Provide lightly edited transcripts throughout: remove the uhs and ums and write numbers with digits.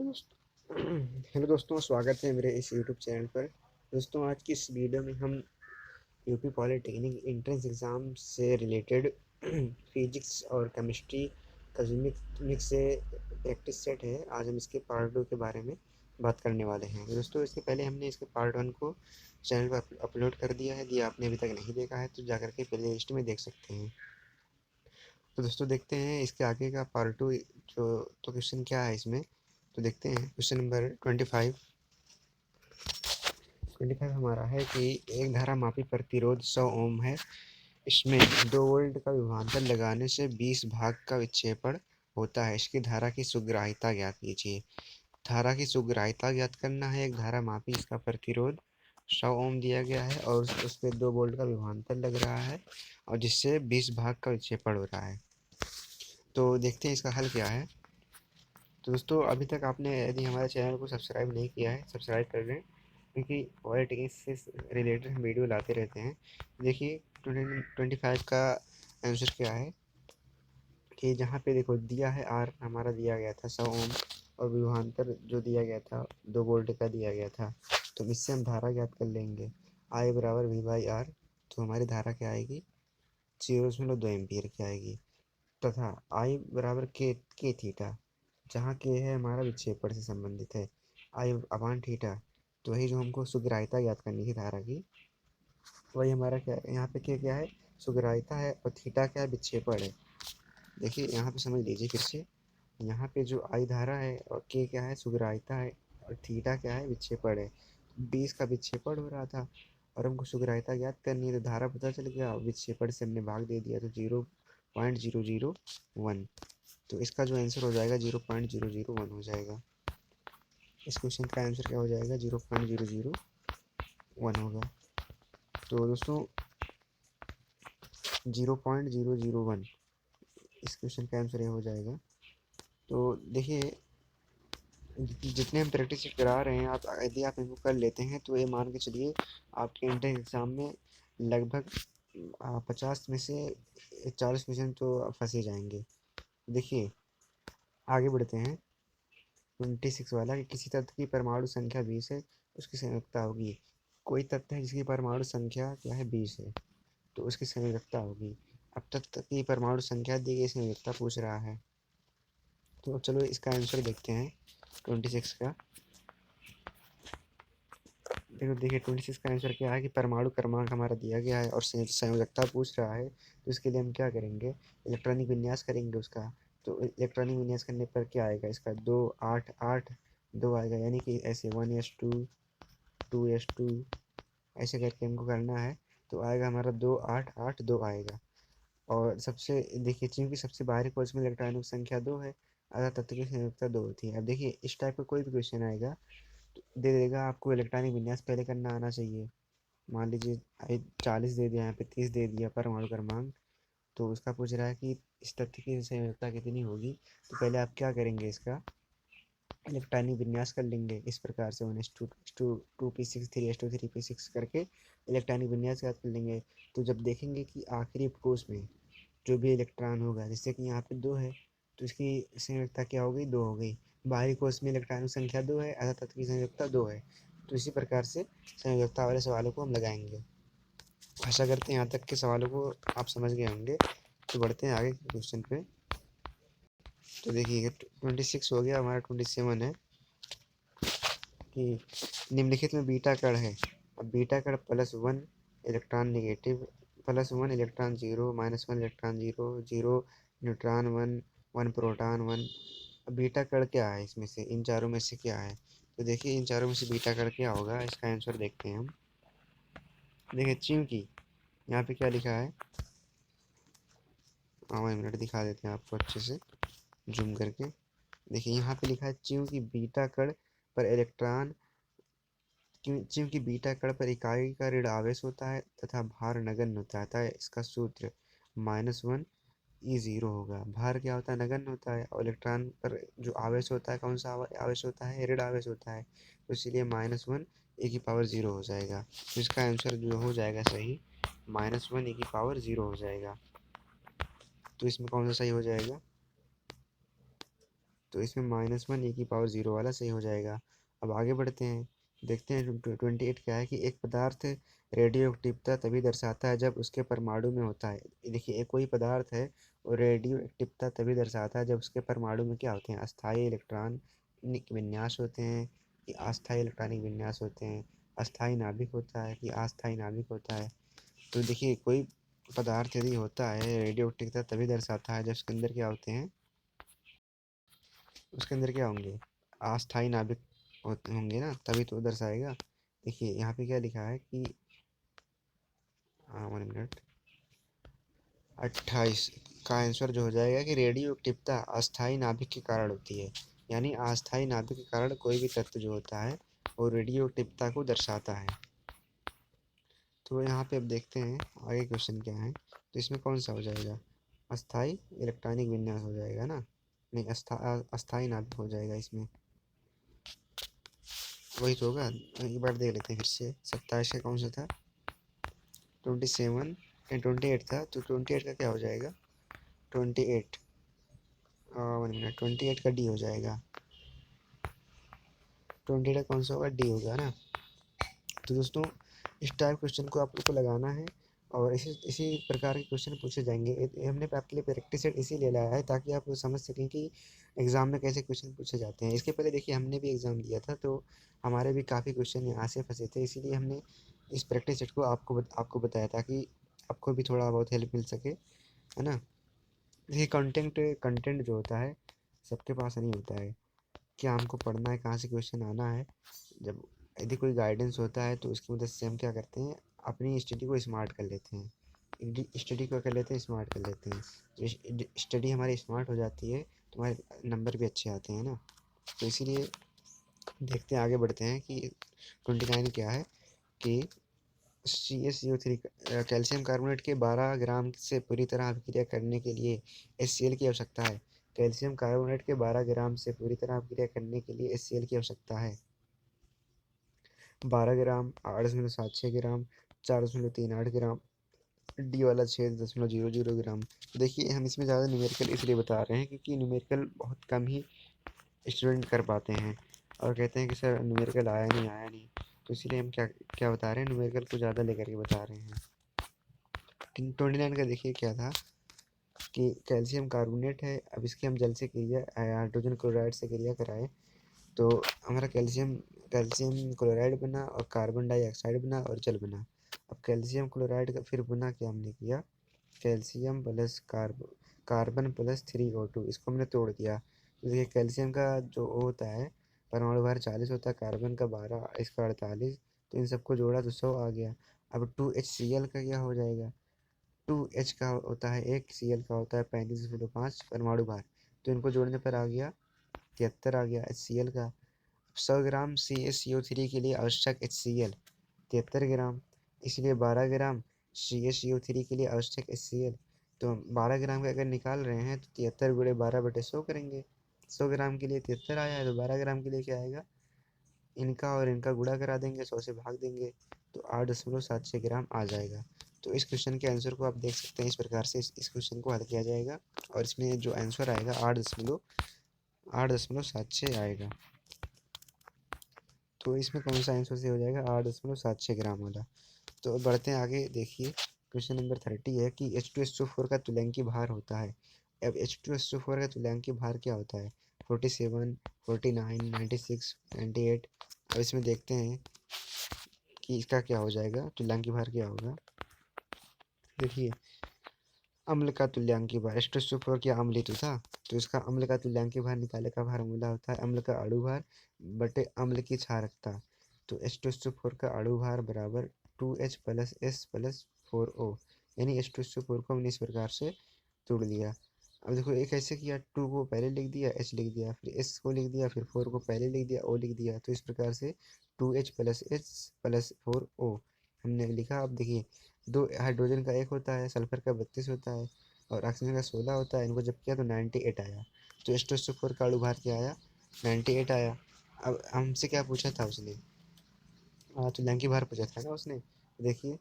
Hello दोस्तों, स्वागत है मेरे इस यूट्यूब चैनल पर। दोस्तों, आज की इस वीडियो में हम यूपी पॉलिटेक्निक एंट्रेंस एग्ज़ाम से रिलेटेड फिजिक्स और केमिस्ट्री का जो मिक्स से प्रैक्टिस सेट है, आज हम इसके पार्ट 2 के बारे में बात करने वाले हैं। दोस्तों, इसके पहले हमने इसके पार्ट 1 को चैनल पर अपलोड कर दिया है। यदि आपने अभी तक नहीं देखा है तो जाकर के प्ले लिस्ट में देख सकते हैं। तो दोस्तों, देखते हैं इसके आगे का पार्ट 2 जो तो क्वेश्चन क्या है इसमें। तो देखते हैं क्वेश्चन नंबर 25 हमारा है कि एक धारा मापी प्रतिरोध 100 ओम है। इसमें 2 वोल्ट का विभवांतर लगाने से 20 भाग का विक्षेपण होता है। इसकी धारा की सुग्राह्यता ज्ञात कीजिए। धारा की सुग्राह्यता ज्ञात करना है। एक धारा मापी, इसका प्रतिरोध 100 ओम दिया गया है और उस पर 2 वोल्ट का विभवांतर लग रहा है और जिससे 20 भाग का विक्षेपण हो रहा है। तो देखते हैं इसका हल क्या है। तो दोस्तों, अभी तक आपने यदि हमारे चैनल को सब्सक्राइब नहीं किया है, सब्सक्राइब कर लें, क्योंकि पॉलिटिक्स से रिलेटेड हम वीडियो लाते रहते हैं। देखिए 25 का आंसर क्या है कि जहाँ पे देखो दिया है आर हमारा दिया गया था 100 ओम और विभवांतर जो दिया गया था 2 वोल्ट का दिया गया था। तो इससे हम धारा ज्ञात कर लेंगे, आई बराबर वी बाई आर। तो हमारी धारा क्या आएगी, 0.2 एम्पियर की आएगी। तथा आई बराबर के थीटा, जहाँ के है हमारा विक्षेपण से संबंधित है, आई अपान थीटा। तो वही जो हमको सुग्राह्यता ज्ञात करनी थी धारा की, वही हमारा क्या है, यहाँ पे के क्या है, सुग्राह्यता है और थीटा क्या है, विक्षेपण है। देखिए यहाँ पे समझ लीजिए फिर से, यहाँ पे जो आई धारा है और के क्या है, सुग्राह्यता है और थीटा क्या है, विक्षेपण है। 20 का विक्षेपण हो रहा था और हमको सुग्राह्यता ज्ञात करनी है, तो धारा पता चल गया, विक्षेपण से हमने भाग दे दिया तो 0.001। तो इसका जो आंसर हो जाएगा 0.001 हो जाएगा। इस क्वेश्चन का आंसर क्या हो जाएगा, 0.001 होगा। तो दोस्तों 0.001 इस क्वेश्चन का आंसर ये हो जाएगा। तो देखिए जितने हम प्रैक्टिस करा रहे हैं, आप यदि आप इनको कर लेते हैं तो ये मान के चलिए आपके एंट्रेंस एग्ज़ाम में लगभग 50 में से 40% तो फंसे जाएंगे। देखिए आगे बढ़ते हैं। 26 वाला कि किसी तत्व की परमाणु संख्या 20 है, उसकी संयोजकता होगी। कोई तत्व है जिसकी परमाणु संख्या क्या है, 20 है, तो उसकी संयोजकता होगी। अब तत्व की परमाणु संख्या दी गई, संयोजकता पूछ रहा है। तो चलो इसका आंसर देखते हैं 26 का। देखिए 26 का आंसर क्या है कि परमाणु क्रमांक हमारा दिया गया है और संयोजकता पूछ रहा है। तो इसके लिए हम क्या करेंगे, इलेक्ट्रॉनिक विन्यास करेंगे उसका। तो इलेक्ट्रॉनिक विन्यास करने पर क्या आएगा, इसका 2 8 8 2 आएगा, यानी कि ऐसे 1s2 2s2 ऐसे करके हमको करना है। तो आएगा हमारा 2 8 8 2 आएगा। और सबसे देखिए, चूंकि सबसे बाहरी कोश में इलेक्ट्रॉनिक संख्या 2 है, अतः तत्व की संयोजकता 2 होती है। अब देखिए इस टाइप का कोई भी क्वेश्चन आएगा तो दे देगा आपको इलेक्ट्रॉनिक विन्यास पहले करना आना चाहिए। मान लीजिए 40 दे दिया, यहाँ पे 30 दे दिया परमाणु क्रमांक, तो उसका पूछ रहा है कि इस तत्व की संयोजकता कितनी होगी। तो पहले आप क्या करेंगे, इसका इलेक्ट्रॉनिक विन्यास कर लेंगे इस प्रकार से 1s2 2p6 3s2 3p6 करके इलेक्ट्रॉनिक विन्यास याद कर लेंगे। तो जब देखेंगे कि आखिरी कोश में जो भी इलेक्ट्रॉन होगा, जैसे कि यहाँ पे 2 है, तो इसकी संयोजकता क्या हो गई, 2 हो गई। बाहरी कोश में इलेक्ट्रॉनिक संख्या 2 है, अतः तत्व की संयोजकता 2 है। तो इसी प्रकार से संयोजकता वाले सवालों को हम लगाएंगे। आशा करते हैं यहाँ तक के सवालों को आप समझ गए होंगे। तो बढ़ते हैं आगे के क्वेश्चन पे। तो देखिए 26 हो गया, हमारा 27 है कि निम्नलिखित में बीटा कण है। अब बीटा कण +1 electron negative, +1 electron 0, -1 electron 0, 0 neutron 1, 1 proton 1। अब बीटा कण क्या है, इसमें से इन चारों में से क्या है। तो देखिए इन चारों में से बीटा कण क्या होगा, इसका आंसर देखते हैं हम। देखिए चूंकि यहाँ पे क्या लिखा है, हाँ 1 मिनट दिखा देते हैं आपको अच्छे से जूम करके। देखिए यहाँ पे लिखा है चूंकि बीटा कण पर इलेक्ट्रॉन चूंकि बीटा कण पर इकाई का ऋण आवेश होता है तथा भार नगण्य होता है, अतः इसका सूत्र -1 E0 होगा। भार क्या होता है, नगण्य होता है, और इलेक्ट्रॉन पर जो आवेश होता है, कौन सा आवेश होता है, ऋण आवेश होता है, तो इसीलिए -1 e⁻0 हो जाएगा। तो इसका आंसर जो हो जाएगा सही, -1 e⁻0 हो जाएगा। तो इसमें कौन सा सही हो जाएगा, तो इसमें -1 e⁻0 वाला सही हो जाएगा। अब आगे बढ़ते हैं, देखते हैं 28 क्या है कि एक पदार्थ रेडियो एक्टिवता तभी दर्शाता है जब उसके परमाणु में होता है। देखिए एक कोई पदार्थ है और रेडियो एक्टिवता तभी दर्शाता है जब उसके परमाणु में क्या होते हैं, अस्थायी इलेक्ट्रॉनिक विन्यास होते हैं कि अस्थायी इलेक्ट्रॉनिक विन्यास होते हैं, अस्थायी नाभिक होता है कि अस्थायी नाभिक होता है। तो देखिए कोई पदार्थ यदि होता है रेडियो एक्टिवता तभी दर्शाता है जब उसके अंदर क्या होते हैं, उसके अंदर क्या होंगे, अस्थायी नाभिक होंगे ना, तभी तो दर्शाएगा। देखिए यहाँ पे क्या लिखा है कि 1 मिनट 28 का आंसर जो हो जाएगा कि रेडियो एक्टिवता अस्थायी नाभिक के कारण होती है। यानी अस्थायी नाभिक के कारण कोई भी तत्व जो होता है वो रेडियो एक्टिवता को दर्शाता है। तो यहाँ पे अब देखते हैं आगे क्वेश्चन क्या है। तो इसमें कौन सा हो जाएगा, अस्थायी इलेक्ट्रॉनिक विन्यास हो जाएगा ना, नहीं अस्थायी नाभिक हो जाएगा इसमें, वही तो होगा। एक बार देख लेते हैं फिर से, 27 का कौन सा था, 27 28 था, तो 28 का क्या हो जाएगा, 28 1 मिनट 28 का डी हो जाएगा, 28 का कौन सा होगा, डी होगा ना। तो दोस्तों इस टाइप क्वेश्चन को आप लोग को लगाना है और इसी इसी प्रकार के क्वेश्चन पूछे जाएंगे। हमने आपके लिए प्रैक्टिस सेट इसीलिए लाया है ताकि आप समझ सकें कि एग्ज़ाम में कैसे क्वेश्चन पूछे जाते हैं। इसके पहले देखिए हमने भी एग्ज़ाम दिया था तो हमारे भी काफ़ी क्वेश्चन यहाँ से फंसे थे, इसीलिए हमने इस प्रैक्टिस सेट को आपको बताया ताकि आपको भी थोड़ा बहुत हेल्प मिल सके, है ना। देखिए कंटेंट जो होता है सबके पास नहीं होता है, क्या हमको पढ़ना है, कहाँ से क्वेश्चन आना है। जब यदि कोई गाइडेंस होता है तो उसकी मदद से हम क्या करते हैं, अपनी स्टडी को स्मार्ट कर लेते हैं, स्टडी को कर लेते हैं, स्मार्ट कर लेते हैं। जो स्टडी हमारी स्मार्ट हो जाती है तो हमारे नंबर भी अच्छे आते हैं ना। तो इसीलिए देखते हैं आगे बढ़ते हैं कि 29 क्या है कि CaCO3 कैल्शियम कार्बोनेट के 12 ग्राम से पूरी तरह अभिक्रिया करने के लिए HCl की आवश्यकता है। कैल्शियम कार्बोनेट के 12 ग्राम से पूरी तरह अभिक्रिया करने के लिए HCl की आवश्यकता है। 12 ग्राम, 8.76 ग्राम, 4.38 ग्राम, डी वाला 6.00 ग्राम। देखिए हम इसमें ज़्यादा न्यूमेरिकल इसलिए बता रहे हैं क्योंकि न्यूमेरिकल बहुत कम ही स्टूडेंट कर पाते हैं और कहते हैं कि सर न्यूमेरिकल आया नहीं आया नहीं, तो इसलिए हम क्या क्या बता रहे हैं, न्यूमेरिकल को ज़्यादा लेकर के बता रहे हैं। 29 का देखिए क्या था कि कैल्शियम कार्बोनेट है, अब इसकी हम जल से क्रिया हाइड्रोजन क्लोराइड से क्रिया कराएं तो हमारा कैल्शियम कैल्शियम क्लोराइड बना और कार्बन डाइऑक्साइड बना और जल बना। अब कैल्शियम क्लोराइड का फिर बना क्या हमने किया, calcium plus carbon plus 3O2, इसको हमने तोड़ दिया। तो देखिए कैल्शियम का जो होता है परमाणु भार 40 होता है, कार्बन का 12, इसका 48, तो इन सबको जोड़ा तो 100 आ गया। अब 2HCl का क्या हो जाएगा, 2H का होता है 1, Cl का होता है 35.5 परमाणु भार, तो इनको जोड़ने पर आ गया 73 आ गया HCl का। 100 ग्राम CaCO3 के लिए आवश्यक HCl 73 ग्राम, इसलिए 12 ग्राम CaCO3 के लिए आवश्यक HCl। तो 12 ग्राम का अगर निकाल रहे हैं तो 73 गुणे 12/100 करेंगे। 100 ग्राम के लिए 73 आया है तो 12 ग्राम के लिए क्या आएगा, इनका और इनका गुणा करा देंगे, 100 से भाग देंगे तो 8.76 ग्राम आ जाएगा। तो इस क्वेश्चन के आंसर को आप देख सकते हैं, इस प्रकार से इस क्वेश्चन को हल किया जाएगा और इसमें जो आंसर आएगा 8.76 आएगा। तो इसमें कौन सा आंसर से हो जाएगा, 8.76 ग्राम वाला। तो अब बढ़ते हैं आगे, देखिए क्वेश्चन नंबर 30 है कि H2SO4 का तुल्यंकी भार होता है। अब H2SO4 का तुल्यंकी भार क्या होता है, 47, 49, 96, 98। अब इसमें देखते हैं कि इसका क्या हो जाएगा, तुल्यंकी भार क्या होगा। देखिए अम्ल का तुल्यंकी भार, H2SO4 क्या अम्ल ही तो था, तो इसका अम्ल का तुल्यंकी भार निकाले का फार्मूला होता है अम्ल का अणु भार बटे अम्ल की क्षारकता। तो H2SO4 का अणु भार बराबर 2H plus S plus 4O, यानी H2SO4 को हमने इस प्रकार से तोड़ लिया। अब देखो एक ऐसे किया, 2 को पहले लिख दिया, H लिख दिया, फिर S को लिख दिया, फिर 4 को पहले लिख दिया, O लिख दिया, तो इस प्रकार से 2H plus S plus 4O हमने लिखा। अब देखिए दो हाइड्रोजन का 1 होता है, सल्फर का 32 होता है और ऑक्सीजन का 16 होता है, इनको जब किया तो 98 आया। तो H2SO4 का अणु भार क्या आया, 98 आया। अब हमसे क्या पूछा था उसने, तो लैंकी भार पूछा था ना उसने। देखिए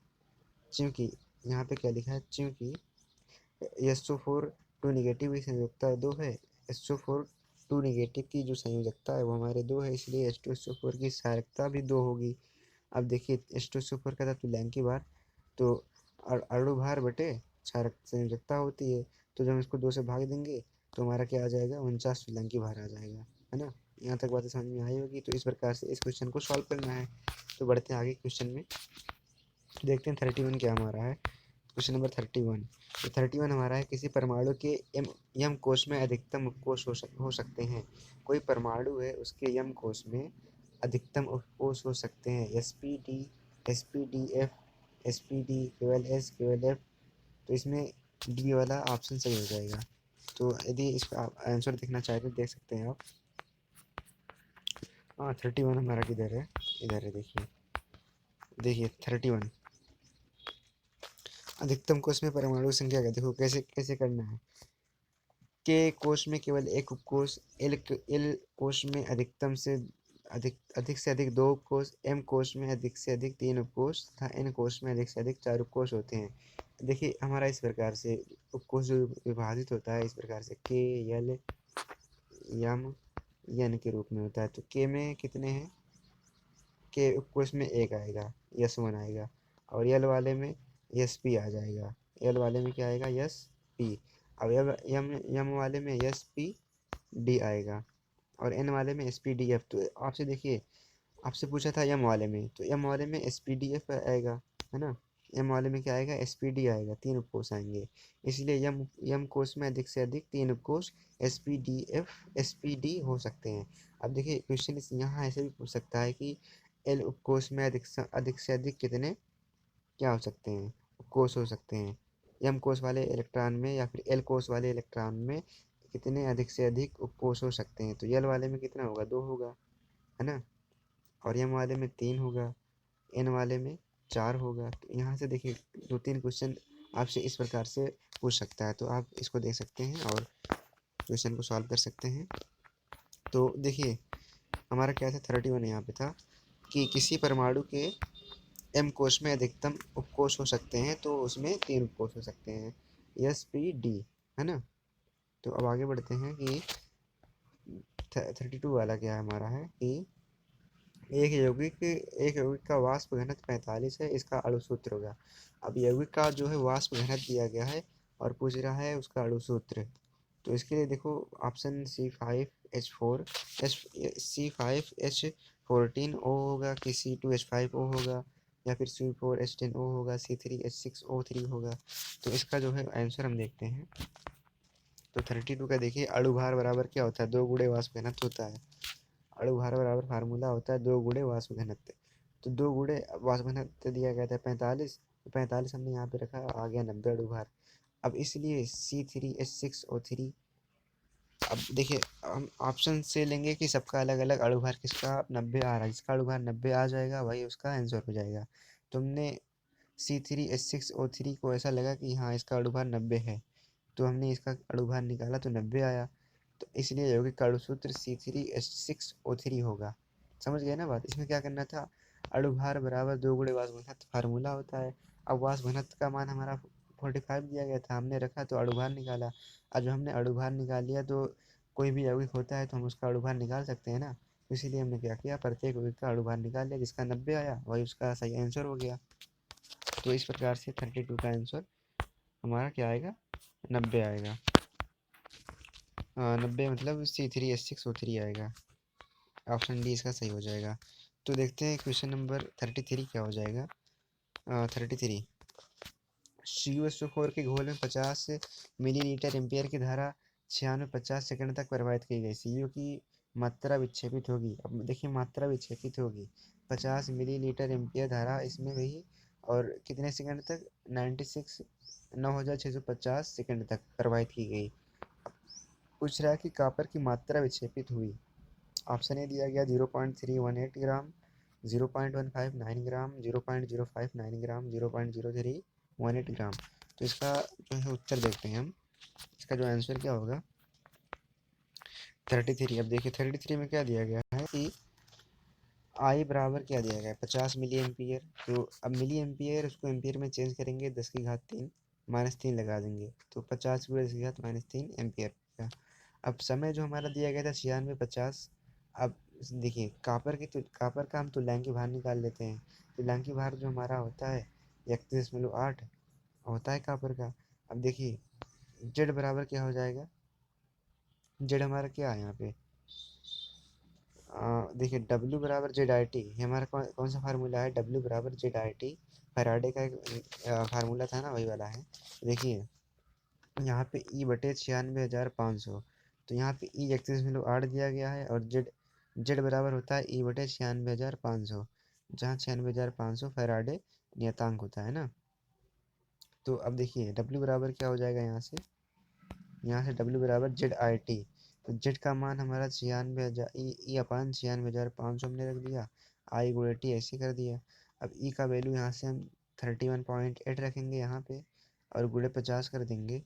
चूँकि यहाँ पे क्या लिखा है, चूँकि SO4 2 निगेटिव संयोजकता 2 है, SO4 H2 नेगेटिव की जो संयोजकता है वो हमारे 2 है, इसलिए H2SO4 की क्षारकता भी 2 होगी। अब देखिए H2SO4 का था तुल्यांकी भार, तो अणु भार बटे क्षारक संयोजकता होती है, तो जब हम इसको 2 से भाग देंगे तो हमारा क्या आ जाएगा, 49 तुल्यांकी भार आ जाएगा, है ना। यहाँ तक बातें समझ में आई होगी। तो इस प्रकार से इस क्वेश्चन को सॉल्व करना है। तो बढ़ते हैं आगे क्वेश्चन में, देखते हैं 31 क्या हमारा है। Question number 31। तो 31 हमारा है, किसी परमाणु के यम कोश में अधिकतम उपकोष हो सकते हैं। कोई परमाणु है, उसके यम कोश में अधिकतम उपकोष हो सकते हैं, sp_d, sp_df, sp_d, केवल s, केवल f। तो इसमें डी वाला ऑप्शन सही हो जाएगा। तो यदि इसका आंसर देखना चाहे तो देख सकते हैं आप। हाँ 31 हमारा किधर है, इधर है, देखिए देखिए 31 अधिकतम कोश में परमाणु संख्या का देखो कैसे कैसे करना है। के कोश में केवल एक उपकोष, एल कोश में अधिकतम से अधिक से अधिक 2 उपकोष, एम कोश में अधिक से अधिक 3 उपकोष तथा एन कोश में अधिक से अधिक 4 उपकोष होते हैं। देखिए हमारा इस प्रकार से उपकोष जो विभाजित होता है इस प्रकार से के, एल, एम, एन के रूप में होता है। तो के में कितने हैं, के उपकोष में एक आएगा, S1 आएगा, और यल वाले में SP आ जाएगा, यल वाले में क्या आएगा, SP। अब यम यम वाले में SPD आएगा, और एन वाले में SPDF। तो आपसे देखिए, आपसे पूछा था यम वाले में, तो यम वाले में SPDF आएगा, है ना। यम वाले में क्या आएगा, SPD आएगा, 3 उपकोष आएंगे, इसलिए यम यम कोष में अधिक से अधिक 3 उपकोष SPDF SPD हो सकते हैं। अब देखिए क्वेश्चन यहाँ ऐसे भी पूछ सकता है कि एल उपकोष में अधिक से अधिक कितने क्या हो सकते हैं, उपकोष हो सकते हैं। यम कोष वाले इलेक्ट्रॉन में या फिर एल कोष वाले इलेक्ट्रॉन में कितने अधिक से अधिक उपकोष हो सकते हैं। तो यल वाले में कितना होगा, 2 होगा, है ना, और यम वाले में 3 होगा, एन वाले में 4 होगा। तो यहाँ से देखिए 2-3 क्वेश्चन आपसे इस प्रकार से पूछ सकता है, तो आप इसको देख सकते हैं और क्वेश्चन को सॉल्व कर सकते हैं। तो देखिए हमारा क्या था, 31 यहाँ पे था कि किसी परमाणु के एम कोश में अधिकतम उपकोष हो सकते हैं, तो उसमें 3 उपकोष हो सकते हैं, SPD, है ना। तो अब आगे बढ़ते हैं कि 32 वाला क्या हमारा है कि एक यौगिक का वाष्प घनत्व 45 है, इसका अणु सूत्र होगा। अब यौगिक का जो है वाष्प घनत्व दिया गया है और पूछ रहा है उसका अणु सूत्र। तो इसके लिए देखो ऑप्शन C5H4 C5H14O होगा कि C2H5O होगा या फिर C4H10O होगा, C3H6O3 होगा। तो इसका जो है आंसर हम देखते हैं। तो 32 का देखिए, अणु भार बराबर क्या होता है, 2 गुणे वाष्प घनत्व होता है। अणु भार बराबर फार्मूला होता है 2 गुणे वाष्प घनत्व। तो 2 गुणे वाष्प घनत्व दिया गया था 45, तो 45 हमने यहाँ पे रखा, आ गया 90 अणु भार। अब इसलिए C3H6O3, अब देखिए हम ऑप्शन से लेंगे कि सबका अलग अलग अणु भार किसका 90 आ रहा है, जिसका अणु भार 90 आ जाएगा वही उसका आंसर हो जाएगा। तुमने C3H6O3 को ऐसा लगा कि हाँ इसका अणु भार 90 है, तो हमने इसका अणु भार निकाला तो 90 आया, तो इसलिए यौगिक का अणु सूत्र C3H6O3 होगा। समझ गए ना बात, इसमें क्या करना था, अणु भार बराबर 2 गुणे वाष्प घनत्व फार्मूला होता है। अब वाष्प घनत्व का मान हमारा 45 दिया गया था, हमने रखा तो अणु भार निकाला। अब जब हमने अणु भार निकाल लिया तो कोई भी यौगिक होता है तो हम उसका अणु भार निकाल सकते हैं ना, तो इसीलिए हमने क्या किया, प्रत्येक यौगिक का अणु भार निकाल लिया, जिसका 90 आया वही उसका सही आंसर हो गया। तो इस प्रकार से 32 का आंसर हमारा क्या आएगा, 90 आएगा। 90 मतलब C3H6O3 आएगा, ऑप्शन डी इसका सही हो जाएगा। तो देखते हैं क्वेश्चन नंबर 33 क्या हो जाएगा। 33 CuSO4 के घोल में 50 मिलीलीटर एम्पियर की धारा 96-50 सेकंड तक प्रवाहित की गई। Cu की मात्रा विक्षेपित होगी। अब देखिए मात्रा विक्षेपित होगी 50 मिलीलीटर एम्पियर धारा इसमें गई, और कितने सेकंड तक, 9650 सेकंड तक प्रवाहित की गई। पूछ रहा है कि कॉपर की मात्रा विक्षेपित हुई। ऑप्शन ए दिया गया 0.318 ग्राम, 0.159 ग्राम, 0.059 ग्राम, 0.0318 ग्राम। तो इसका जो है उत्तर देखते हैं हम, इसका जो आंसर क्या होगा 33। अब देखिए 33 में क्या दिया गया है कि आई बराबर क्या दिया गया है, 50 मिली एम्पियर। तो अब मिली एम्पियर उसको एम्पियर में चेंज करेंगे, 10 की घात 3 -3 लगा देंगे, तो 50 × 10 की घात -3 एम्पियर। अब समय जो हमारा दिया गया था 9650। अब देखिए कापर का हम तुल्यांकी भार निकाल लेते हैं। तुल्यांकी भार जो हमारा होता है 31.8 होता है कापर का। अब देखिए जेड बराबर क्या हो जाएगा, जेड हमारा क्या है यहाँ पे, देखिए डब्ल्यू बराबर जेड आई टी, ये हमारा कौन सा फार्मूला है, डब्ल्यू बराबर जेड आई टी। फैराडे का एक फार्मूला था ना, वही वाला है। देखिए यहाँ पे ई बटे 96,500, तो यहाँ पे ई 31.8 दिया गया है और जेड जेड बराबर होता है ई बटे 96,500, जहाँ 96,500 फैराडे नियतांक होता है ना। तो अब देखिए डब्ल्यू बराबर क्या हो जाएगा यहाँ से डब्ल्यू बराबर जेड आई टी। तो जेड का मान हमारा 96,000, ई अपान 96,500 हमने रख दिया, आई गुणे टी ऐसे कर दिया। अब ई का वैल्यू यहाँ से हम 31.8 रखेंगे यहाँ पे, और गुणे 50 कर देंगे।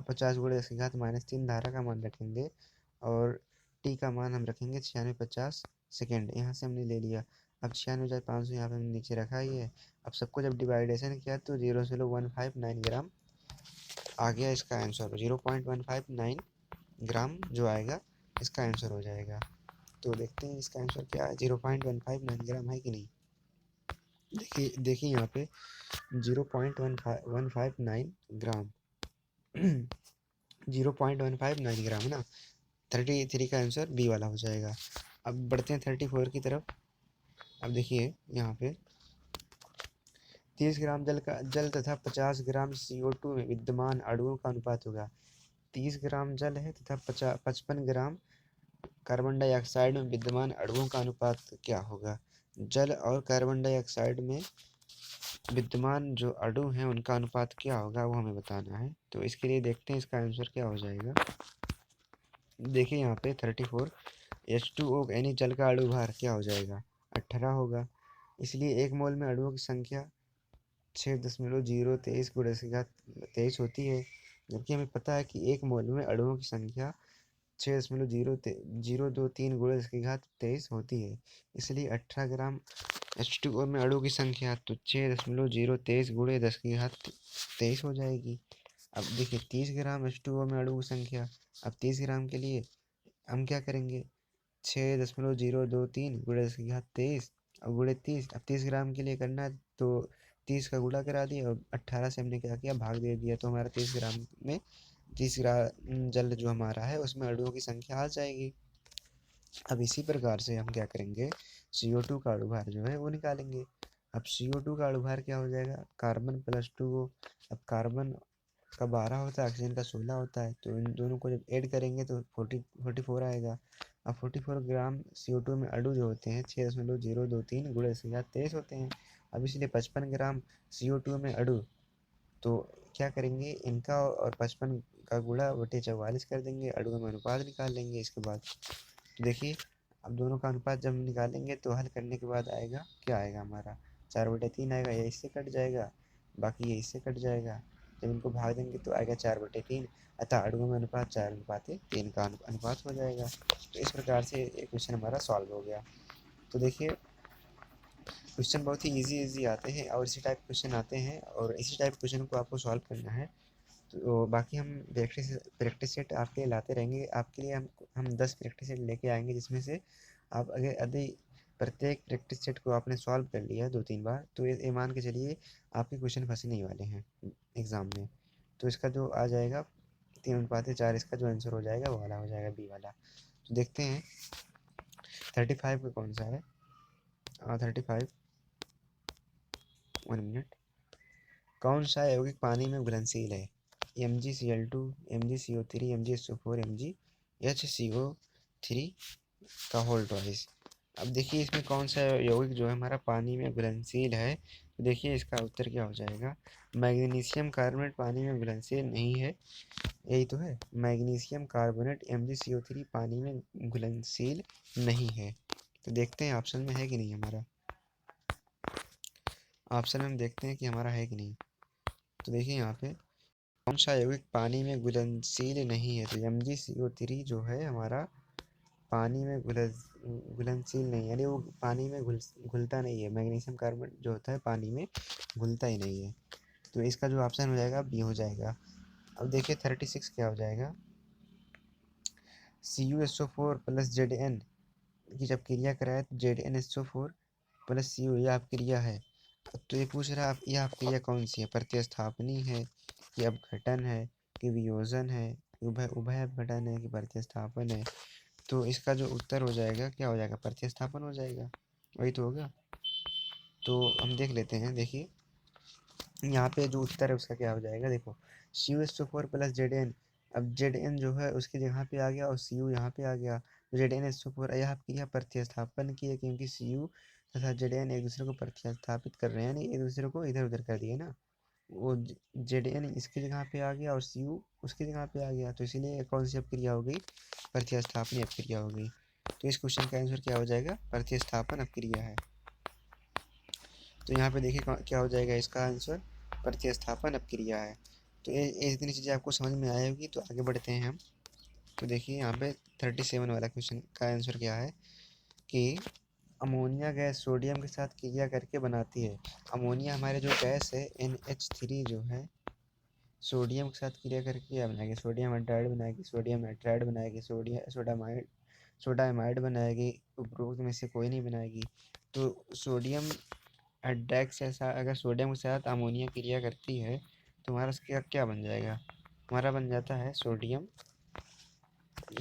50 गुणे 10 की घात -3 धारा का मान रखेंगे, और टी का मान हम रखेंगे 9650 सेकेंड, यहाँ से हमने ले लिया। अब 96,500 यहाँ पे हमने नीचे रखा ही है। अब सबको जब डिवाइडेशन किया तो 0.159 ग्राम आ गया इसका आंसर, 0.159 ग्राम जो आएगा इसका आंसर हो जाएगा। तो देखते हैं इसका आंसर क्या है, 0.159 ग्राम है कि नहीं। देखिए देखिए यहाँ पे 0.159 ग्राम 0.159 ग्राम है ना। 33 का आंसर बी वाला हो जाएगा। अब बढ़ते हैं 34 की तरफ। अब देखिए यहाँ पे 30 ग्राम जल तथा 50 ग्राम CO2 में विद्यमान अणुओं का अनुपात होगा। 30 ग्राम जल है तथा 55 ग्राम कार्बन डाइऑक्साइड में विद्यमान अणुओं का अनुपात क्या होगा। जल और कार्बन डाइऑक्साइड में विद्यमान जो अणु हैं उनका अनुपात क्या होगा वो हमें बताना है। तो इसके लिए देखते हैं इसका आंसर क्या हो जाएगा। देखिए यहाँ पे 34 H2O यानी जल का अणु भार क्या हो जाएगा, 18 होगा। इसलिए एक मोल में अणुओं की संख्या 6.023 गुणे 10 होती है, जबकि हमें पता है कि एक मोल में अणुओं की संख्या 6.023 गुणे 10 होती है। इसलिए 18 ग्राम H2O में अणु की संख्या तो 6.023 गुणे 10 हो जाएगी। अब देखिए 30 ग्राम H2O में अणु की संख्या, अब 30 ग्राम के लिए हम क्या करेंगे, 6.023 गुणे 10 और गुणे 30। अब 30 ग्राम के लिए करना है तो 30 का गुणा करा दिया और 18 से हमने क्या किया, भाग दे दिया, तो हमारा 30 ग्राम में 30 ग्राम जल जो हमारा है उसमें अणुओं की संख्या आ जाएगी। अब इसी प्रकार से हम क्या करेंगे, CO2 का अणुभार जो है वो निकालेंगे। अब CO2 का अणुभार क्या हो जाएगा, कार्बन प्लस 2। अब कार्बन का 12 होता है, ऑक्सीजन का 16 होता है, तो इन दोनों को जब ऐड करेंगे तो 44 आएगा। अब 44 ग्राम CO2 में अणु जो होते हैं 6.023 गुणे 10 होते हैं। अब इसलिए 55 ग्राम CO2 में अणु, तो क्या करेंगे इनका और 55 का गुणा बटे 44 कर देंगे, अणुओं में अनुपात निकाल लेंगे। इसके बाद देखिए अब दोनों का अनुपात जब निकालेंगे तो हल करने के बाद आएगा क्या आएगा हमारा, 4/3 आएगा, ये इससे कट जाएगा, बाकी ये इससे कट जाएगा। जब इनको भाग देंगे तो आएगा 4/3, अतः अणुओं में अनुपात 4/3 का अनुपात हो जाएगा। तो इस प्रकार से एक क्वेश्चन हमारा सॉल्व हो गया। तो देखिए क्वेश्चन बहुत ही इजी आते हैं और इसी टाइप क्वेश्चन आते हैं, और इसी टाइप क्वेश्चन को आपको सॉल्व करना है। तो बाकी हम प्रैक्टिस सेट आपके लिए लाते रहेंगे। आपके लिए हम 10 प्रैक्टिस सेट लेके आएंगे, जिसमें से आप अगर यदि प्रत्येक प्रैक्टिस सेट को आपने सॉल्व कर लिया 2-3 बार तो ये मान के चलिए आपके क्वेश्चन फंसे नहीं वाले हैं एग्ज़ाम में। तो इसका जो आ जाएगा 3/4, इसका जो आंसर हो जाएगा वो वाला हो जाएगा, बी वाला। तो देखते हैं 35 का कौन सा है। 35, 1 मिनट। कौन सा यौगिक पानी में घुलनशील है, MgCl2, MgCO3, MgSO4, MgHCO3 का होल ट्वाइस। अब देखिए इसमें कौन सा यौगिक जो है हमारा पानी में घुलनशील है, तो देखिए इसका उत्तर क्या हो जाएगा, मैग्नीशियम कार्बोनेट पानी में घुलनशील नहीं है, यही तो है, मैग्नीशियम कार्बोनेट MgCO3 पानी में घुलनशील नहीं है। तो देखते हैं ऑप्शन में है कि नहीं हमारा, ऑप्शन में हम देखते हैं कि हमारा है कि नहीं। तो देखिए यहाँ पे कौन सा यौगिक पानी में घुलनशील नहीं है, तो MgCO3 जो है हमारा पानी में घुलनशील नहीं, यानी वो पानी में घुलता नहीं है। मैग्नीशियम कार्बोनेट जो होता है पानी में घुलता ही नहीं है, तो इसका जो ऑप्शन हो जाएगा बी हो जाएगा। अब देखिए 36 क्या हो जाएगा, CuSO4 प्लस Zn की जब क्रिया कराए तो ZnSO4 प्लस Cu यह आप क्रिया है। तो ये पूछ रहा है यह आप क्रिया कौन सी है, प्रतिस्थापनी है कि अपघटन है कि वियोजन है, उभय उभय अपघटन है कि प्रतिस्थापन है। तो इसका जो उत्तर हो जाएगा क्या हो जाएगा, प्रतिस्थापन हो जाएगा, वही तो होगा। तो हम देख लेते हैं, देखिए यहाँ पे जो उत्तर है उसका क्या हो जाएगा, देखो CuSO4 प्लस Zn। अब Zn जो है उसकी जगह पे आ गया और Cu यहाँ पे आ गया। ZnSO4 यह क्रिया प्रतिस्थापन की है क्योंकि Cu तथा Zn एक दूसरे को प्रतिस्थापित कर रहे हैं, यानी एक दूसरे को इधर उधर कर दिए ना। वो Zn इसकी जगह पे आ गया और Cu उसकी जगह पे आ गया, तो इसीलिए कौन सी अपक्रिया हो गई, प्रतिस्थापन अपक्रिया हो गई। तो इस क्वेश्चन का आंसर क्या हो जाएगा, प्रतिस्थापन अपक्रिया है। तो यहाँ पे देखिए क्या हो जाएगा इसका आंसर, प्रतिस्थापन अपक्रिया है। तो ये इतनी चीज़ें आपको समझ में आई होगी। तो आगे बढ़ते हैं हम। तो देखिए यहाँ पे 37 वाला क्वेश्चन का आंसर क्या है कि अमोनिया गैस सोडियम के साथ क्रिया करके बनाती है। अमोनिया हमारे जो गैस है NH3 जो है सोडियम के साथ क्रिया करके क्या बनाएगी, सोडियम हाइड्राइड बनाएगी, सोडियम नाइट्राइड बनाएगी, सोडा एमाइड बनाएगी, उपरोक्त में से कोई नहीं बनाएगी। तो सोडियम हाइड्रैक्स ऐसा अगर सोडियम के साथ अमोनिया क्रिया करती है तो हमारा क्या क्या बन जाएगा, हमारा बन जाता है सोडियम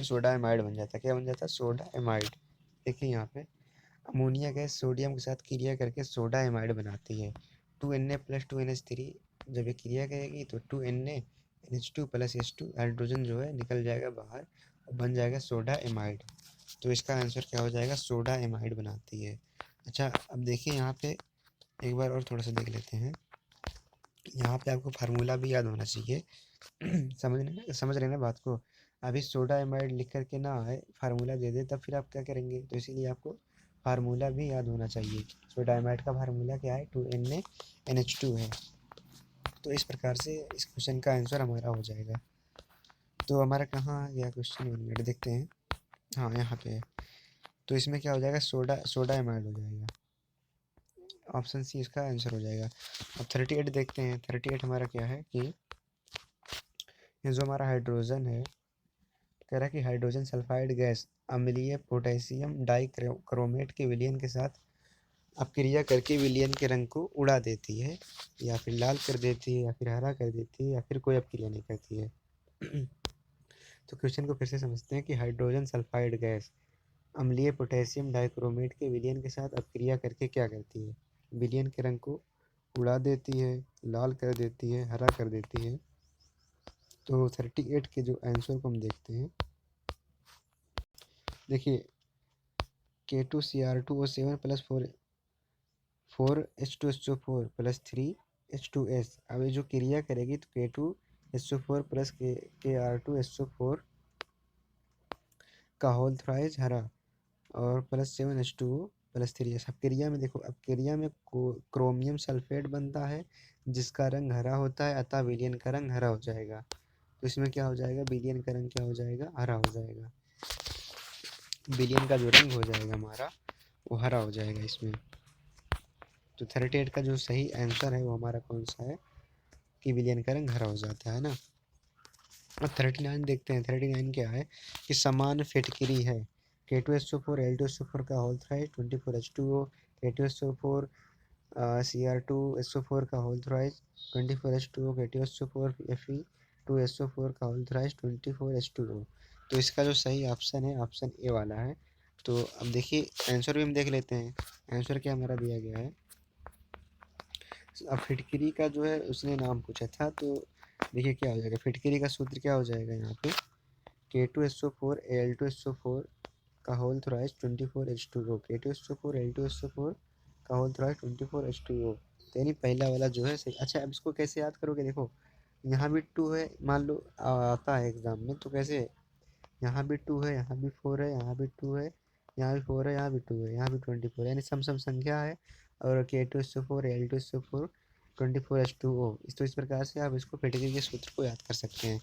सोडा एमाइड बन जाता है। क्या बन जाता है, सोडा एमाइड। देखिए यहाँ पे अमोनिया गैस सोडियम के साथ क्रिया करके सोडा एमाइड बनाती है। 2Na प्लस 2NH3 जब ये क्रिया करेगी तो 2Na NH2 plus H2 hydrogen जो है निकल जाएगा बाहर और बन जाएगा सोडा एमाइड। तो इसका आंसर क्या हो जाएगा, सोडा एमाइड बनाती है। अच्छा अब देखिए यहाँ पे एक बार और थोड़ा सा देख लेते हैं। यहाँ पे आपको फार्मूला भी याद होना चाहिए। समझ रहे ना बात को। अभी सोडा एमाइड लिख करके ना आए, फार्मूला दे दे तब फिर आप क्या करेंगे, तो इसीलिए आपको फार्मूला भी याद होना चाहिए। सोडा एमाइड का फार्मूला क्या है, 2NaNH2 है। तो इस प्रकार से इस क्वेश्चन का आंसर हमारा हो जाएगा। तो हमारा कहाँ आ गया क्वेश्चन, 1 मिनट देखते हैं। हाँ यहाँ पे है। तो इसमें क्या हो जाएगा, सोडा एमाइड हो जाएगा। ऑप्शन सी इसका आंसर हो जाएगा। अब 38 देखते हैं। 38 हमारा क्या है कि ये जो हमारा हाइड्रोजन है, कह रहा है कि हाइड्रोजन सल्फाइड गैस अम्लीय पोटेशियम डाइक्रोमेट के विलयन के साथ अपक्रिया करके विलयन के रंग को उड़ा देती है, या फिर लाल कर देती है, या फिर हरा कर देती है, या फिर कोई अपक्रिया नहीं करती है। तो क्वेश्चन को फिर से समझते हैं कि हाइड्रोजन सल्फाइड गैस अम्लीय पोटेशियम डाइक्रोमेट के विलयन के साथ अपक्रिया करके क्या करती है, विलयन के रंग को उड़ा देती है, लाल कर देती है, हरा कर देती है। तो 38 के जो आंसर को हम देखते हैं, देखिए K2Cr2O7 plus 4H2SO4 plus 3H2S। अब ये जो क्रिया करेगी तो K2SO4 प्लस Kr2SO4 का होल थ्राइज हरा और प्लस 7H2O प्लस 3S। अब क्रिया में देखो, अब क्रिया में क्रोमियम सल्फेट बनता है जिसका रंग हरा होता है, अतः विलयन का रंग हरा हो जाएगा। तो इसमें क्या हो जाएगा, विलयन का रंग क्या हो जाएगा, हरा हो जाएगा। विलयन का जो रंग हो जाएगा हमारा वो हरा हो जाएगा इसमें। तो 38 का जो सही आंसर है वो हमारा कौन सा है कि विलयन का रंग हरा हो जाता है ना। अब 39 देखते हैं। 39 क्या है कि समान फिटकरी है। K2SO4 L2SO4 का whole thrice 24H2O, K2SO4 Cr2SO4 का whole thrice 24H2O, K2SO4 Fe2SO4 का होल थ्राइज 24H2O। तो इसका जो सही ऑप्शन है ऑप्शन ए वाला है। तो अब देखिए आंसर भी हम देख लेते हैं। आंसर क्या हमारा दिया गया है, अब फिटकरी का जो है उसने नाम पूछा था, तो देखिए क्या हो जाएगा, फिटकरी का सूत्र क्या हो जाएगा यहाँ पे, K2SO4 Al2SO4 का whole thrice 24H2O, K2SO4 Al2SO4 का होल थ्राइज 24H2O। तो यानी पहला वाला जो है सही। अच्छा अब इसको कैसे याद करोगे, देखो यहाँ भी 2 है, मान लो आता है एग्जाम में, तो कैसे यहाँ भी 2 है, यहाँ भी 4 है, यहाँ भी 2 है, यहाँ भी 4 है, यहाँ भी 2 है, यहाँ भी 24, यानी सम संख्या है। और K2SO4 Al2SO4 24H2O। तो इस प्रकार से आप इसको फिटकरी के सूत्र को याद कर सकते हैं।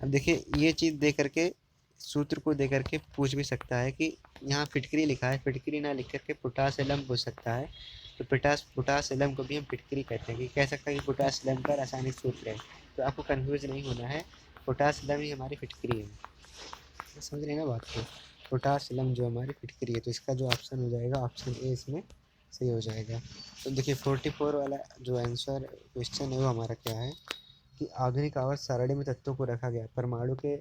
अब देखिए ये चीज़ दे करके सूत्र को दे करके पूछ भी सकता है कि यहाँ फिटकरी लिखा है, फिटकरी ना लिख करके पोटास एलम पूछ सकता है। तो पोटास एलम को भी हम फिटकरी कहते हैं, कि कह सकता है कि पोटास एलम का रासायनिक सूत्र है। तो आपको कन्फ्यूज नहीं होना है, पोटास एलम ही हमारी फिटकरी है। समझ रहे हैं ना बात को। पोटाश फिल्म जो हमारी फिटकरी है, तो इसका जो ऑप्शन हो जाएगा ऑप्शन ए इसमें सही हो जाएगा। तो देखिए 44 वाला जो आंसर क्वेश्चन है वो हमारा क्या है कि आधुनिक आवर्त सारणी में तत्वों को रखा गया परमाणु के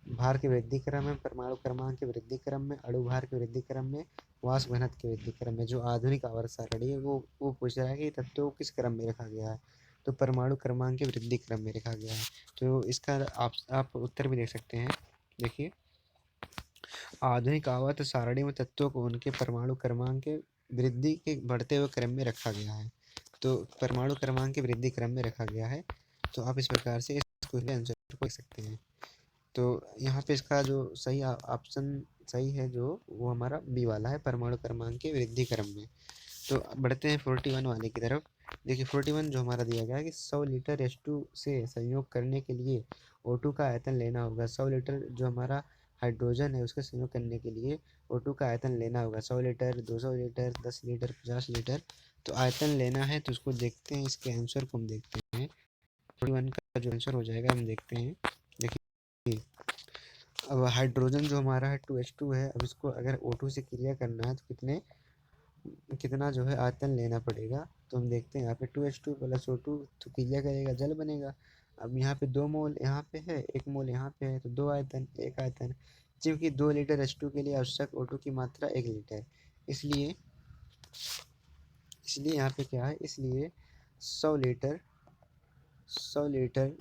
भार के वृद्धि क्रम में, परमाणु क्रमांक के वृद्धि क्रम में, अणु भार के वृद्धि क्रम में, वाष्प घनत्व के वृद्धि क्रम में। जो आधुनिक आवर्त सारणी है वो पूछ रहा है कि तत्वों को किस क्रम में रखा गया है, तो परमाणु क्रमांक के वृद्धि क्रम में रखा गया है। तो इसका आप उत्तर भी देख सकते हैं। देखिए आधुनिक आवर्त सारणी में तत्वों को उनके परमाणु क्रमांक के वृद्धि के बढ़ते हुए क्रम में रखा गया है, तो परमाणु क्रमांक के वृद्धि क्रम में रखा गया है। तो आप इस प्रकार से इस क्वेश्चन के आंसर को देख सकते हैं। तो यहाँ पे इसका जो सही ऑप्शन सही है जो वो हमारा बी वाला है, परमाणु क्रमांक के वृद्धि क्रम में। तो बढ़ते हैं 41 वाले की तरफ। देखिए 41 जो हमारा दिया गया है कि 100 लीटर H2 से संयोग करने के लिए O2 का आयतन लेना होगा। 100 लीटर जो हमारा हाइड्रोजन है उसका संयोग करने के लिए O2 का आयतन लेना होगा। 100 लीटर, 200 लीटर, 10 लीटर, 50 लीटर। तो आयतन लेना है, तो उसको देखते हैं, इसके आंसर को हम देखते हैं। 41 का जो आंसर हो जाएगा हम देखते हैं। देखिए अब हाइड्रोजन जो हमारा है 2H2 है, अब इसको अगर O2 से क्रिया करना है तो कितना जो है आयतन लेना पड़ेगा। तो हम देखते हैं यहाँ पे 2H2 प्लस O2 तो क्रिया करेगा, जल बनेगा। अब यहाँ पे 2 मोल यहाँ पे है, 1 मोल यहाँ पे है, तो 2 आयतन, 1 आयतन। जबकि 2 लीटर H2 के लिए आवश्यक O2 की मात्रा 1 लीटर। इसलिए इसलिए यहाँ पे क्या है, इसलिए 100 लीटर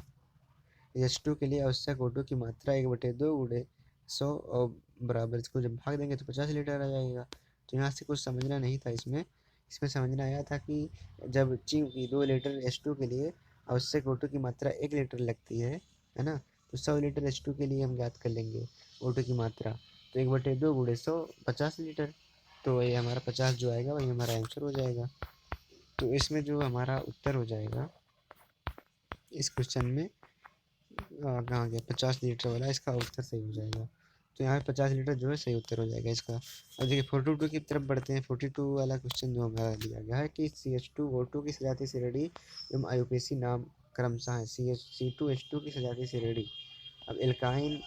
H2 के लिए आवश्यक O2 की मात्रा 1/2 गुणे 100 और बराबर, इसको जब भाग देंगे तो 50 लीटर आ जाएगा। तो यहाँ से कुछ समझना नहीं था इसमें समझना आया था कि जब चूंकि 2 लीटर H2 के लिए आवश्यक O2 की मात्रा 1 लीटर लगती है ना, तो 100 लीटर H2 के लिए हम ज्ञात कर लेंगे O2 की मात्रा, तो 1/2 गुणे 100 50 लीटर। तो वही हमारा 50 जो आएगा वही हमारा आंसर हो जाएगा। तो इसमें जो हमारा उत्तर हो जाएगा इस क्वेश्चन में कहाँ गया 50 लीटर वाला, इसका उत्तर सही हो जाएगा। तो यहाँ पे 50 लीटर जो है सही उत्तर हो जाएगा इसका। अब देखिए 42 की तरफ बढ़ते हैं। 42 वाला क्वेश्चन जो हमारा दिया गया है कि CH2O2 की सजातीय श्रेणी एवं आयुपेसी नाम क्रमशः है। C2H2 की सजातीय श्रेणी। अब एल्काइन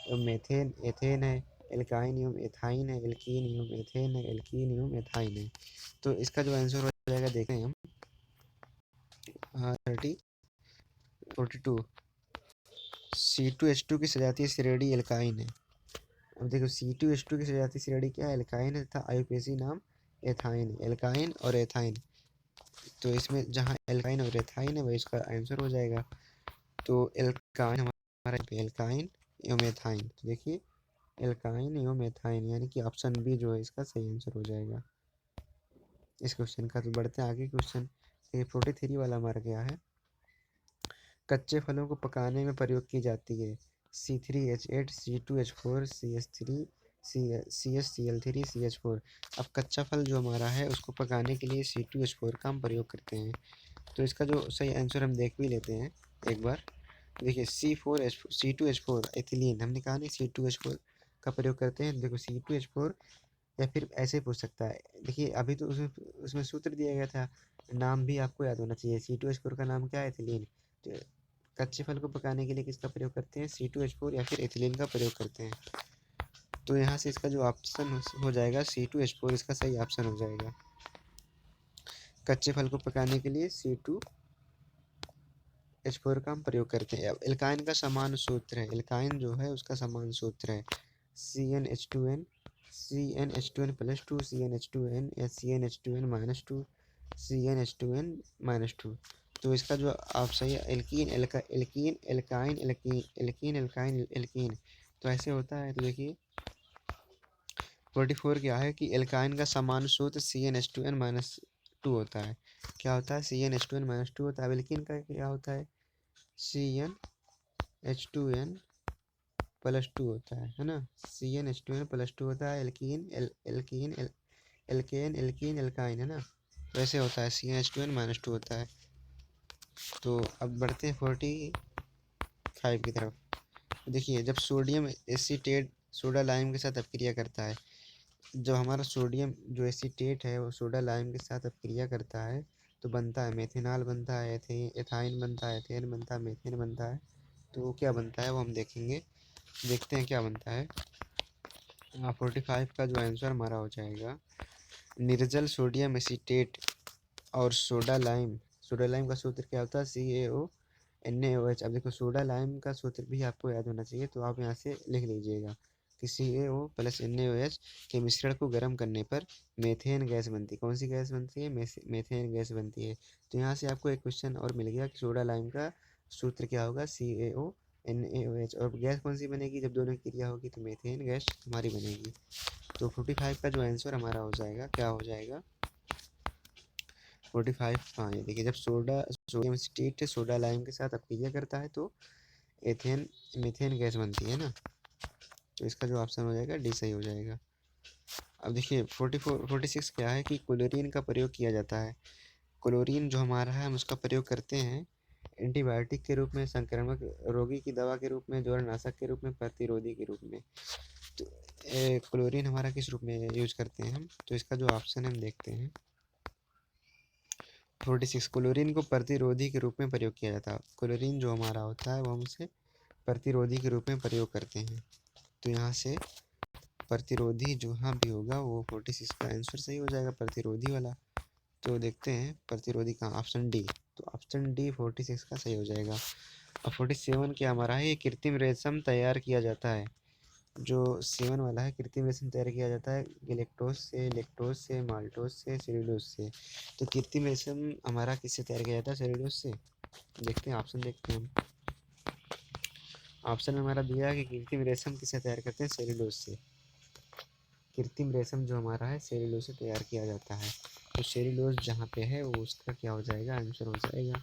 एवं मेथेन एथेन है, एल्काइन एवं एथाइन है, एल्कीन एवं एथेन है, एल्कीन एवं एथाइन है। तो इसका जो आंसर हो जाएगा देखते हैं हम 42 C2H2 की सजातीय श्रेणी एल्काइन है। अब देखो C2H2 की सजातीय श्रेणी क्या है, एल्काइन है तथा आयुपेसी नाम एथाइन है। एल्काइन और एथाइन, तो इसमें जहाँ एल्काइन और एथाइन है वही इसका आंसर हो जाएगा। तो एल्काइन हमारा एल्काइन एवं एथाइन, तो देखिए एल्काइन एवं एथाइन यानी कि ऑप्शन बी जो है इसका सही आंसर हो जाएगा इस क्वेश्चन का। तो बढ़ते हैं आगे क्वेश्चन। 43 वाला हमारा क्या है, कच्चे फलों को पकाने में प्रयोग की जाती है C3H8 C2H4 CH3 CHCl3 CH4। अब कच्चा फल जो हमारा है उसको पकाने के लिए C2H4 का हम प्रयोग करते हैं। तो इसका जो सही आंसर हम देख भी लेते हैं एक बार। देखिए C2H4 एथिलीन, हमने कहा नहीं C2H4 का प्रयोग करते हैं। देखो C2H4 या फिर ऐसे पूछ सकता है। देखिए अभी तो उसमें उसमें सूत्र दिया गया था, नाम भी आपको याद होना चाहिए। C2H4 का नाम क्या है, एथिलीन। तो कच्चे फल को पकाने के लिए किसका प्रयोग करते हैं, C2H4 या फिर एथिलीन का प्रयोग करते हैं। तो यहाँ से इसका जो ऑप्शन हो जाएगा C2H4 इसका सही ऑप्शन हो जाएगा। कच्चे फल को पकाने के लिए C2H4 का हम प्रयोग करते हैं। अब एल्काइन का समान सूत्र है, एल्काइन जो है उसका समान सूत्र है CnH2n प्लस 2 CnH2n या CnH2n-2 CnH2n-2। तो इसका जो आप सही alkene alkene alkyne alkene alkene alkyne alkene, तो ऐसे होता है। तो देखिए 44 क्या है कि एल्काइन का समान सूत्र CnH2n-2 होता है। क्या होता है, CnH2n-2 होता है। एल्कीन का क्या होता है, CnH2n+2 होता है ना। CnH2n+2 होता है। Alkene alkene alkane alkene alkyne है ना, वैसे होता है। CnH2n-2 होता है। तो अब बढ़ते हैं 45 की तरफ। देखिए जब सोडियम एसीटेट सोडा लाइम के साथ अपक्रिया करता है, जब हमारा सोडियम जो एसीटेट है वो सोडा लाइम के साथ अपक्रिया करता है तो बनता है मेथेनॉल बनता है, एथाइन बनता है, एथेन बनता है, मीथेन बनता है। तो वो क्या बनता है वो हम देखेंगे। देखते हैं क्या बनता है। 45 का जो आंसर हमारा हो जाएगा, निर्जल सोडियम एसीटेट और सोडा लाइम। सोडा लाइम का सूत्र क्या होता है? CaO NaOH। अब देखो सोडा लाइम का सूत्र भी आपको याद होना चाहिए, तो आप यहाँ से लिख लीजिएगा कि CaO प्लस NaOH के मिश्रण को गर्म करने पर मेथेन गैस बनती है। कौन सी गैस बनती है? मेथेन गैस बनती है। तो यहाँ से आपको एक क्वेश्चन और मिल गया कि सोडा लाइम का सूत्र क्या होगा? CaO NaOH। और गैस कौन सी बनेगी? जब दोनों की क्रिया होगी तो मेथेन गैस हमारी बनेगी। तो 45 का जो आंसर हमारा हो जाएगा, क्या हो जाएगा? 45। हाँ, ये देखिए, जब सोडियम एसीटेट सोडा लाइम के साथ अपक्रिया करता है तो एथेन मीथेन गैस बनती है ना। तो इसका जो ऑप्शन हो जाएगा डी सही हो जाएगा। अब देखिए 46 क्या है कि क्लोरीन का प्रयोग किया जाता है। क्लोरीन जो हमारा है हम उसका प्रयोग करते हैं एंटीबायोटिक के रूप में, संक्रामक रोगी की दवा के रूप में, ज्वरनाशक के रूप में, प्रतिरोधी के रूप में। तो क्लोरीन हमारा किस रूप में यूज करते हैं हम? तो इसका जो ऑप्शन है हम देखते हैं 46। क्लोरीन को प्रतिरोधी के रूप में प्रयोग किया जाता है। क्लोरीन जो हमारा होता है वो हम उसे प्रतिरोधी के रूप में प्रयोग करते हैं। तो यहाँ से प्रतिरोधी जो यहाँ भी होगा वो 46 का आंसर सही हो जाएगा, प्रतिरोधी वाला। तो देखते हैं प्रतिरोधी का ऑप्शन डी। तो ऑप्शन डी 46 का सही हो जाएगा। अब 47 क्या हमारा है? ये कृत्रिम रेशम तैयार किया जाता है। जो 7 वाला है, कृत्रिम रेशम तैयार किया जाता है गैलेक्टोज से, लैक्टोज से, माल्टोज से, सेल्यूलोज से। तो कृत्रिम रेशम हमारा किससे तैयार किया जाता है? सेल्यूलोज से। देखते हैं ऑप्शन, देखते हैं हम। ऑप्शन में हमारा दिया है कि कृत्रिम रेशम किससे तैयार करते हैं? सेल्यूलोज से। कृत्रिम रेशम जो हमारा है सेल्यूलोज से तैयार किया जाता है। तो सेल्यूलोज जहाँ पे है वो उसका क्या हो जाएगा? आंसर हो जाएगा।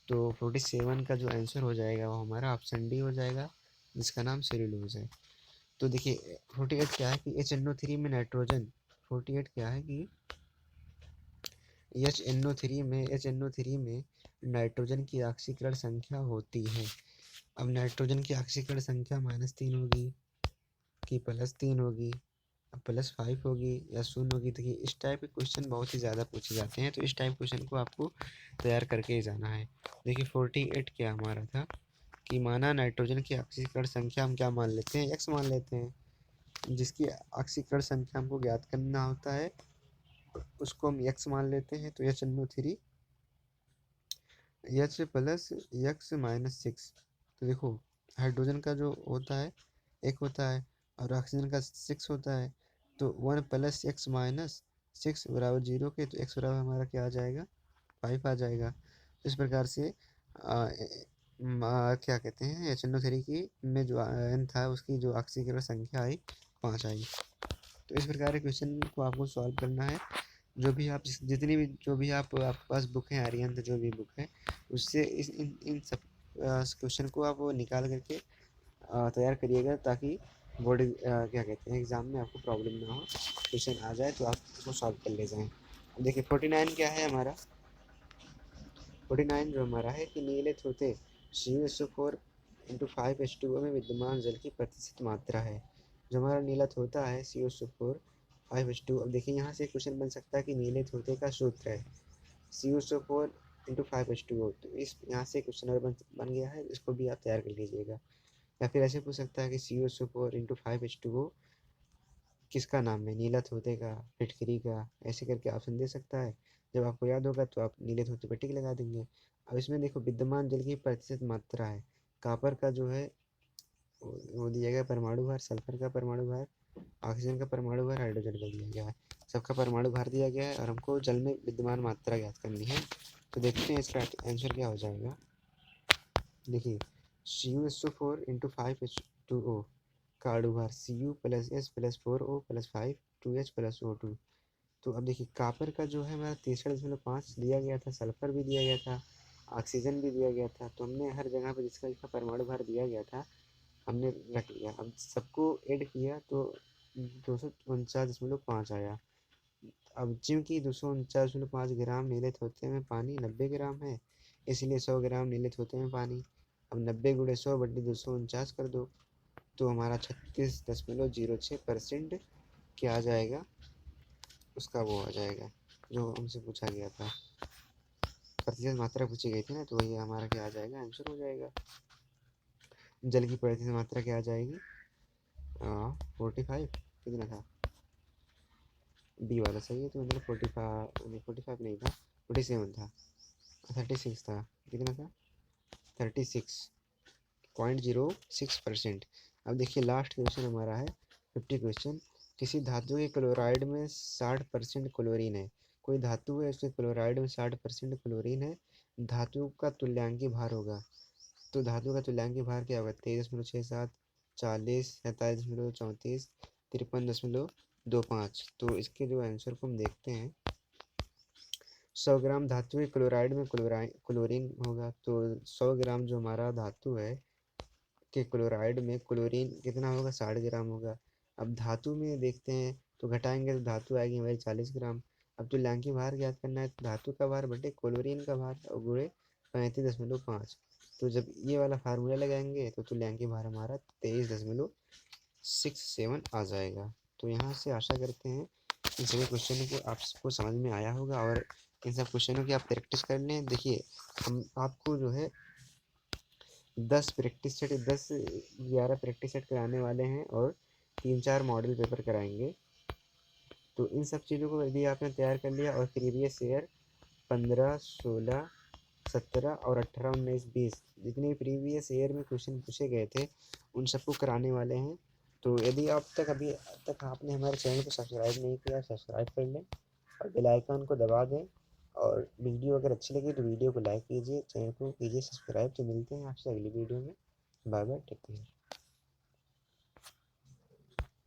तो 47 का जो आंसर हो जाएगा वो हमारा ऑप्शन डी हो जाएगा, जिसका नाम सेल्यूलोज है। तो देखिए 48 क्या है कि HNO3 में नाइट्रोजन। 48 क्या है कि HNO3 में नाइट्रोजन की ऑक्सीकरण संख्या होती है। अब नाइट्रोजन की ऑक्सीकरण संख्या -3 होगी कि +3 होगी, +5 होगी या 0 होगी? देखिए इस टाइप के क्वेश्चन बहुत ही ज़्यादा पूछे जाते हैं, तो इस टाइप क्वेश्चन को आपको तैयार करके ही जाना है। देखिए 48 क्या हमारा था कि माना नाइट्रोजन की ऑक्सीकरण संख्या हम क्या मान लेते हैं? x मान लेते हैं। जिसकी ऑक्सीकरण संख्या हमको ज्ञात करना होता है उसको हम x मान लेते हैं। तो HNO3 H+X-6। तो देखो हाइड्रोजन का जो होता है 1 होता है और ऑक्सीजन का 6 होता है। तो 1+X-6 बराबर 0 के, तो x बराबर हमारा क्या आ जाएगा? 5 आ जाएगा। तो इस प्रकार से क्या कहते हैं HNO3 की में जो n था उसकी जो ऑक्सीकरण संख्या आई 5 आई। तो इस प्रकार के क्वेश्चन को आपको सॉल्व करना है। जो भी आप जितनी भी जो भी आपके पास बुक है, आर्यन जो भी बुक है उससे इन सब क्वेश्चन को आप निकाल करके तैयार करिएगा, ताकि बोर्ड क्या कहते हैं एग्ज़ाम में आपको प्रॉब्लम ना हो, क्वेश्चन आ जाए तो आप उसको सॉल्व कर ले जाएँ। देखिए 49 क्या है हमारा? 49 जो हमारा है कि नीले तोते CuSO4 × 5H2O में विद्यमान जल की प्रतिशत मात्रा है। जो हमारा नीला तोता है CuSO4 5H2O। अब देखिए यहाँ से क्वेश्चन बन सकता है कि नीले तोते का सूत्र है CuSO4 × 5H2O। तो इस यहाँ से क्वेश्चन और बन गया है, इसको भी आप तैयार कर लीजिएगा। या फिर ऐसे पूछ सकता है कि CuSO4 × 5H2O किसका नाम है? नीला तोते का, फिटकरी का, ऐसे करके ऑप्शन दे सकता है। जब आपको याद होगा तो आप नीले तोते पर टिक लगा देंगे। अब इसमें देखो विद्यमान जल की प्रतिशत मात्रा है। कॉपर का जो है वो दिया गया परमाणु भार, सल्फर का परमाणु भार, ऑक्सीजन का परमाणु भार, हाइड्रोजन का दिया गया है। सबका परमाणु भार दिया गया है और हमको जल में विद्यमान मात्रा ज्ञात करनी है। तो देखते हैं इसका आंसर क्या हो जाएगा। देखिए CuSO4 × 5H2O का अणुभार Cu+S+4O+5 2H+O2। तो अब देखिए कॉपर का जो है हमारा 63.5 दिया गया था, सल्फर भी दिया गया था, ऑक्सीजन भी दिया गया था। तो हमने हर जगह पर जिसका परमाणु भार दिया गया था हमने रख लिया। अब सबको ऐड किया तो 249.5 आया। अब चूँकि 249.5 ग्राम नीले तोते में पानी 90 ग्राम है, इसलिए 100 ग्राम नीले तोते में पानी। अब 90 × 100/249 कर दो, तो हमारा 36.06% क्या आ जाएगा? उसका वो आ जाएगा जो हमसे पूछा गया था, प्रतिशत मात्रा पूछी गई थी ना, तो वही हमारा क्या आ जाएगा? आंसर हो जाएगा। जल की प्रति मात्रा क्या आ जाएगी? 45, कितना था? बी वाला सही है, तो मतलब 45 नहीं, 45 नहीं था, 47 था, 36 था, कितना था? 36.06%। अब देखिए लास्ट क्वेश्चन हमारा है 50 क्वेश्चन। किसी धातु के क्लोराइड में 60% क्लोरीन है। कोई धातु है, उसके क्लोराइड में 60% क्लोरीन है। धातु का तुल्यांकी भार होगा। तो धातु का तुल्यांकी भार क्या होगा? 23.67, 40, 47.34, 53.25। तो इसके जो आंसर को हम देखते हैं, 100 ग्राम धातु के क्लोराइड में क्लोरीन होगा, तो 100 ग्राम जो हमारा धातु है के क्लोराइड में क्लोरीन कितना होगा? 60 ग्राम होगा। अब धातु में देखते हैं, तो घटाएंगे तो धातु आएगी हमारी 40 ग्राम। अब तुल्यांकी भार ज्ञात करना है, तो धातु का भार बटे क्लोरीन का भार और गुणे 35.5। तो जब ये वाला फार्मूला लगाएंगे तो तुल्यांकी भार हमारा 23.67 आ जाएगा। तो यहाँ से आशा करते हैं इन सभी क्वेश्चनों को आपको समझ में आया होगा, और इन सब क्वेश्चनों की आप प्रैक्टिस कर लें। देखिए हम आपको जो है 11 प्रैक्टिस सेट कराने वाले हैं, और 3-4 मॉडल पेपर कराएंगे। तो इन सब चीज़ों को यदि आपने तैयार कर लिया, और प्रीवियस ईयर 15, 16, 17 और 18, 19, 20 जितने भी प्रीवियस ईयर में क्वेश्चन पूछे गए थे उन सबको कराने वाले हैं। तो यदि आप तक अभी तक आपने हमारे चैनल को सब्सक्राइब नहीं किया, सब्सक्राइब कर लें और बेल आइकन को दबा दें। और वीडियो अगर अच्छी लगी तो वीडियो को लाइक कीजिए, चैनल को कीजिए सब्सक्राइब। तो मिलते हैं आपसे अगली वीडियो में। Bye bye, take care.